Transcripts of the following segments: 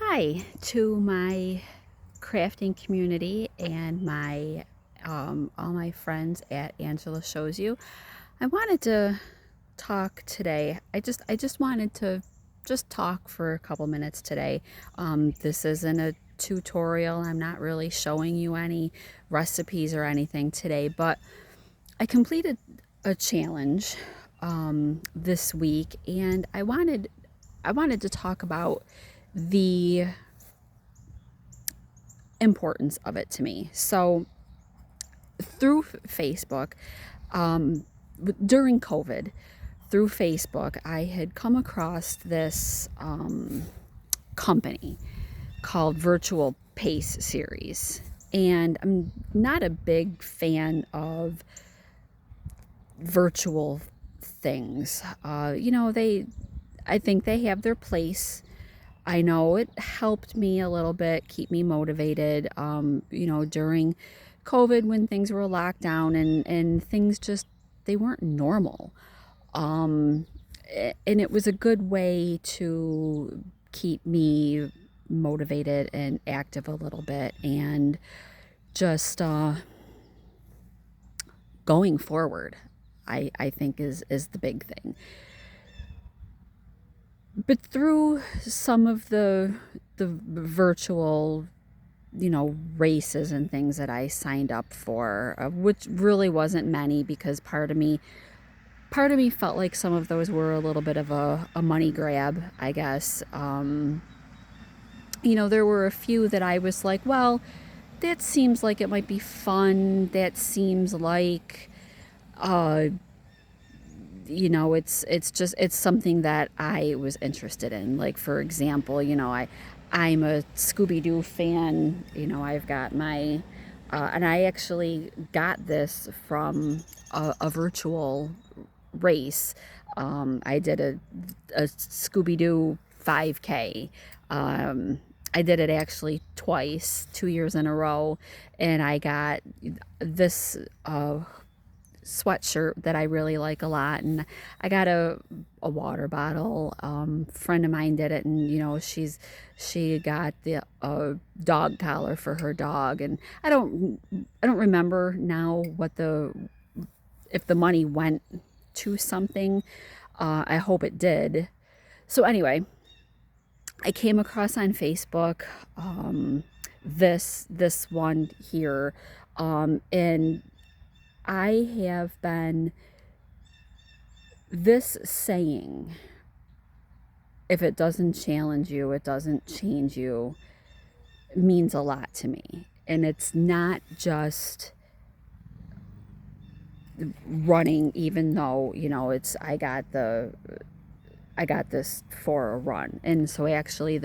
Hi to my crafting community and my all my friends at Angela Shows You. I wanted to talk today. I just wanted to just talk for a couple minutes today. This isn't a tutorial. I'm not really showing you any recipes or anything today, but I completed a challenge this week, and I wanted to talk about the importance of it to me. So through Facebook, um, during COVID, through Facebook, I had come across this company called Virtual Pace Series. And I'm not a big fan of virtual things. I think they have their place. I know it helped me a little bit, keep me motivated, during COVID when things were locked down and things just, they weren't normal. Um, and it was a good way to keep me motivated and active a little bit and just going forward, I think is the big thing. But through some of the virtual races and things that I signed up for, which really wasn't many because part of me felt like some of those were a little bit of a money grab, I guess. There were a few that I was like, well, that seems like it might be fun. That seems like uh, it's something that I was interested in. Like, for example, I'm a Scooby Doo fan. I've got my and I actually got this from a virtual race. I did a Scooby Doo 5K. I did it actually twice, 2 years in a row, and I got this sweatshirt that I really like a lot, and I got a water bottle. Friend of mine did it, and she got the dog collar for her dog, and I don't remember now what the if the money went to something. I hope it did. So anyway, I came across on Facebook this one here, and I have been this saying, if it doesn't challenge you, it doesn't change you, means a lot to me. And it's not just running, even though, it's I got this for a run. And so actually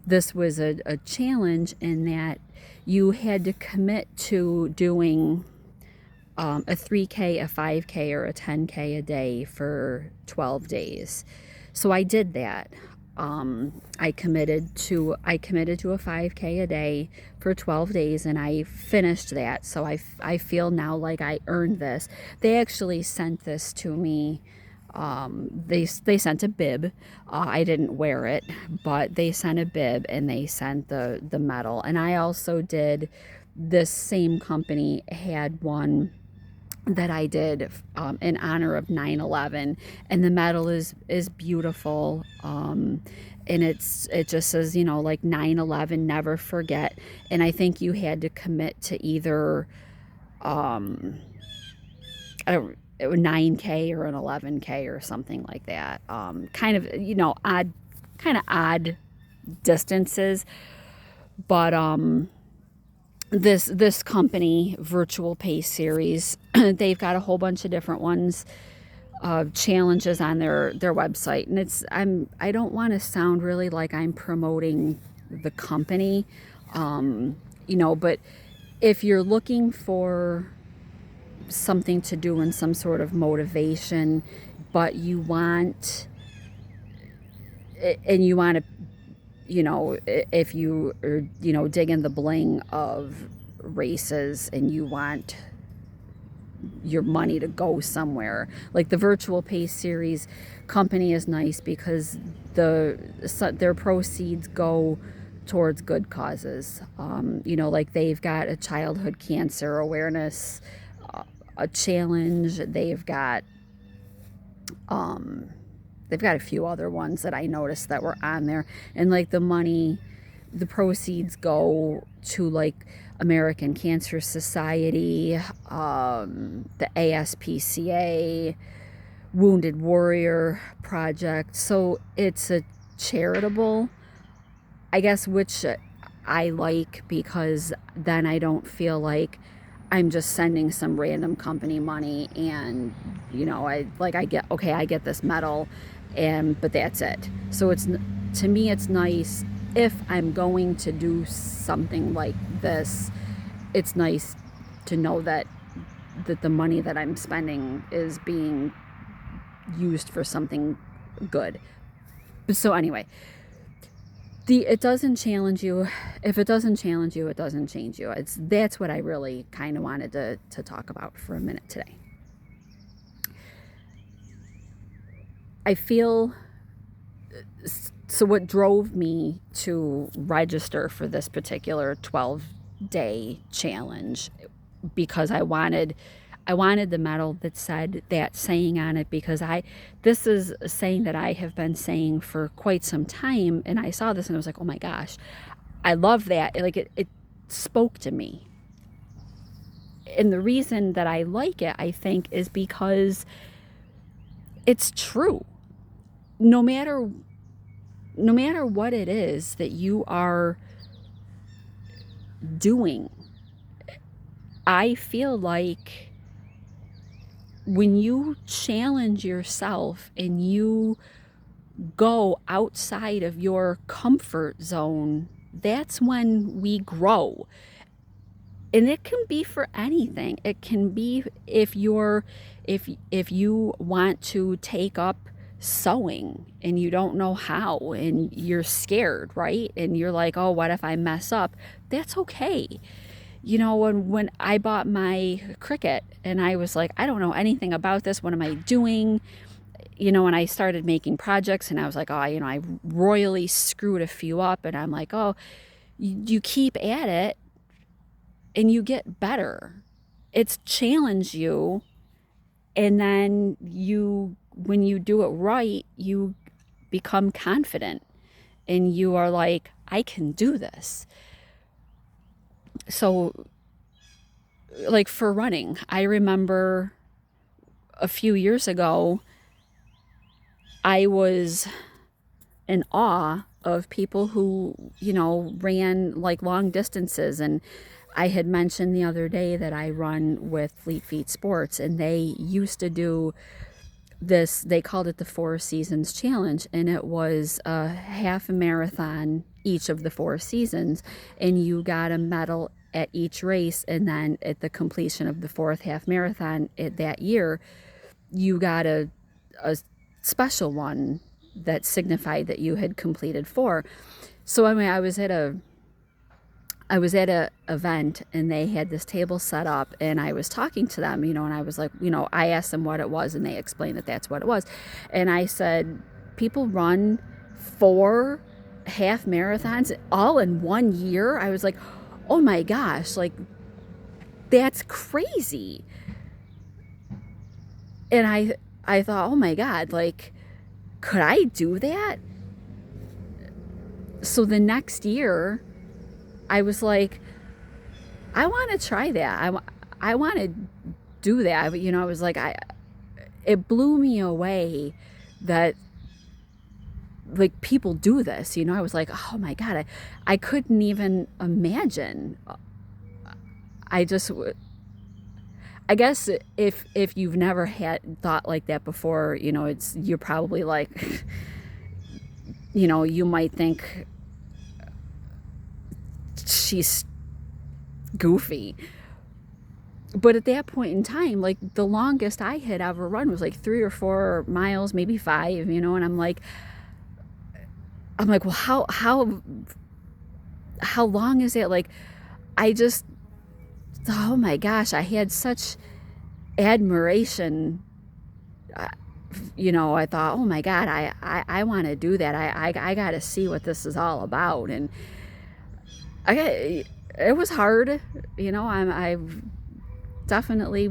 this was a challenge in that you had to commit to doing a 3K, a 5K, or a 10K a day for 12 days. So I did that. I committed to a 5K a day for 12 days, and I finished that. So I feel now like I earned this. They actually sent this to me. They sent a bib. I didn't wear it, but they sent a bib and they sent the medal. And I also did, this same company had one that I did in honor of 9/11, and the medal is beautiful. And it just says, like, 9/11, never forget. And I think you had to commit to either um, a 9K or an 11K or something like that. Kind of odd distances, but this company, Virtual Pace Series, they've got a whole bunch of different ones, challenges on their website. And I don't want to sound really like I'm promoting the company, but if you're looking for something to do and some sort of motivation, but you want to, if you are, digging the bling of races and you want your money to go somewhere, like the Virtual Pace Series company is nice because their proceeds go towards good causes. Like they've got a childhood cancer awareness, a challenge. Um, they've got a few other ones that I noticed that were on there, and like the proceeds go to like American Cancer Society, the ASPCA, Wounded Warrior Project. So it's a charitable, I guess, which I like, because then I don't feel like I'm just sending some random company money and I get this medal, but that's it. So to me it's nice, if I'm going to do something like this, it's nice to know that the money that I'm spending is being used for something good. So anyway, it doesn't challenge you. If it doesn't challenge you, it doesn't change you. That's what I really kind of wanted to talk about for a minute today. I feel, so what drove me to register for this particular 12-day challenge, because I wanted the medal that said that saying on it, because this is a saying that I have been saying for quite some time, and I saw this and I was like, oh my gosh, I love that. Like it spoke to me. And the reason that I like it, I think, is because it's true. No matter what it is that you are doing, I feel like when you challenge yourself and you go outside of your comfort zone, that's when we grow. And it can be for anything. It can be if you want to take up sewing and you don't know how and you're scared, right? And you're like, oh, what if I mess up? That's okay. When I bought my Cricut and I was like, I don't know anything about this. What am I doing? And I started making projects and I was like, oh, I royally screwed a few up, and I'm like, oh, you keep at it and you get better. It's challenge you. And then when you do it right, you become confident and you are like, I can do this. So like for running, I remember a few years ago, I was in awe of people who, ran like long distances. And I had mentioned the other day that I run with Fleet Feet Sports, and they used to do this, they called it the 4 Seasons Challenge, and it was a half a marathon each of the 4 seasons, and you got a medal at each race, and then at the completion of the 4th half marathon that year, you got a special one that signified that you had completed 4. So I mean, I was at a event and they had this table set up, and I was talking to them, and I was like, I asked them what it was, and they explained that that's what it was. And I said, people run 4 half marathons all in 1 year? I was like, oh my gosh, like that's crazy. And I thought, oh my God, like, could I do that? So the next year, I was like, I want to try that. I want to do that. I was like, it blew me away that like people do this. I was like, oh my God, I couldn't even imagine. I guess if you've never had thought like that before, you're probably like, you might think she's goofy. But at that point in time, like the longest I had ever run was like 3 or 4 miles, maybe 5, and I'm like, well, how long is that? Like, I just, oh my gosh, I had such admiration. I thought, oh my God, I want to do that. I got to see what this is all about. And It was hard, I definitely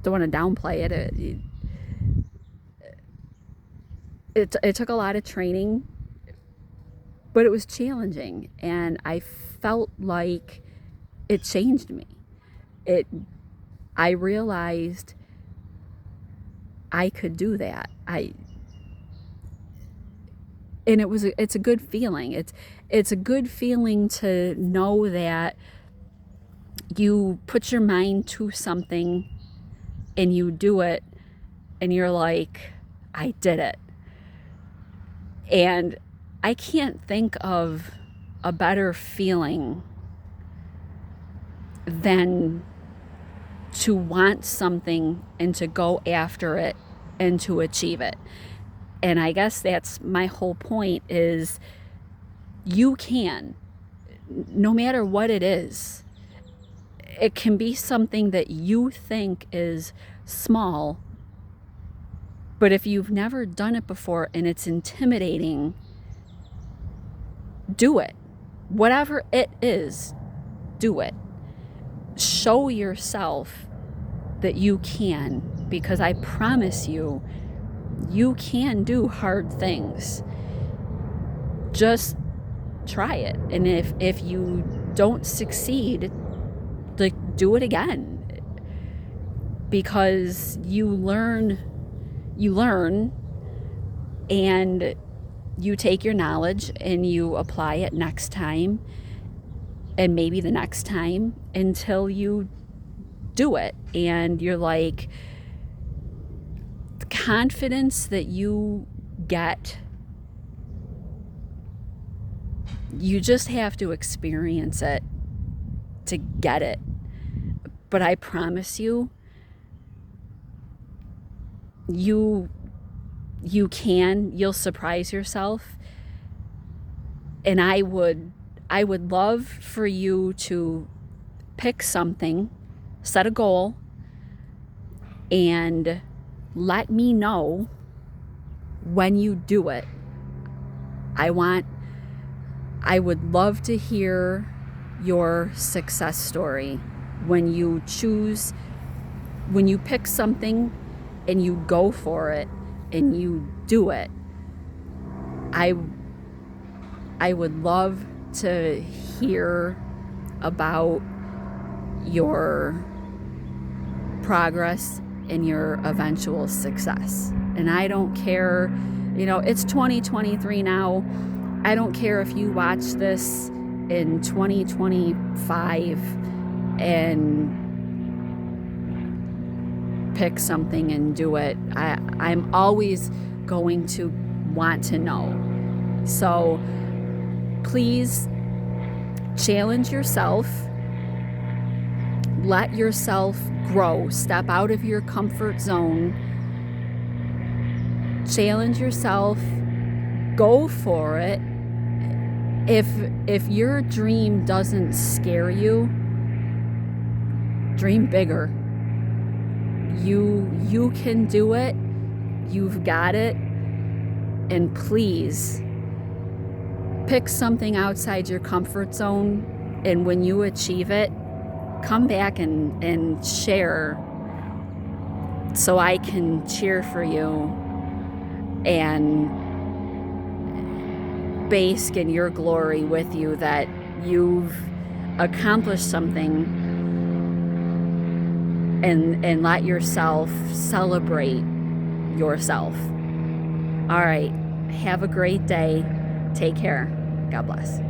don't want to downplay it. It took a lot of training, but it was challenging, and I felt like it changed me. It I realized I could do that. And it's a good feeling. It's a good feeling to know that you put your mind to something and you do it, and you're like, I did it. And I can't think of a better feeling than to want something and to go after it and to achieve it. And I guess that's my whole point, is you can, no matter what it is. It can be something that you think is small, but if you've never done it before and it's intimidating, do it. Whatever it is, do it. Show yourself that you can, because I promise you, you can do hard things. Just try it. And if you don't succeed, like, do it again, because you learn, and you take your knowledge and you apply it next time, and maybe the next time, until you do it. And you're like, the confidence that you get, you just have to experience it to get it. But I promise you, you can, you'll surprise yourself. And I would love for you to pick something, set a goal, and let me know when you do it. I would love to hear your success story when you pick something and you go for it and you do it. I would love to hear about your progress and your eventual success. And I don't care, it's 2023 now. I don't care if you watch this in 2025 and pick something and do it. I'm always going to want to know. So please challenge yourself. Let yourself grow. Step out of your comfort zone. Challenge yourself. Go for it. If your dream doesn't scare you, dream bigger. You can do it. You've got it. And please pick something outside your comfort zone, and when you achieve it, come back and share, so I can cheer for you and bask in your glory with you that you've accomplished something, and let yourself celebrate yourself. All right, have a great day. Take care. God bless.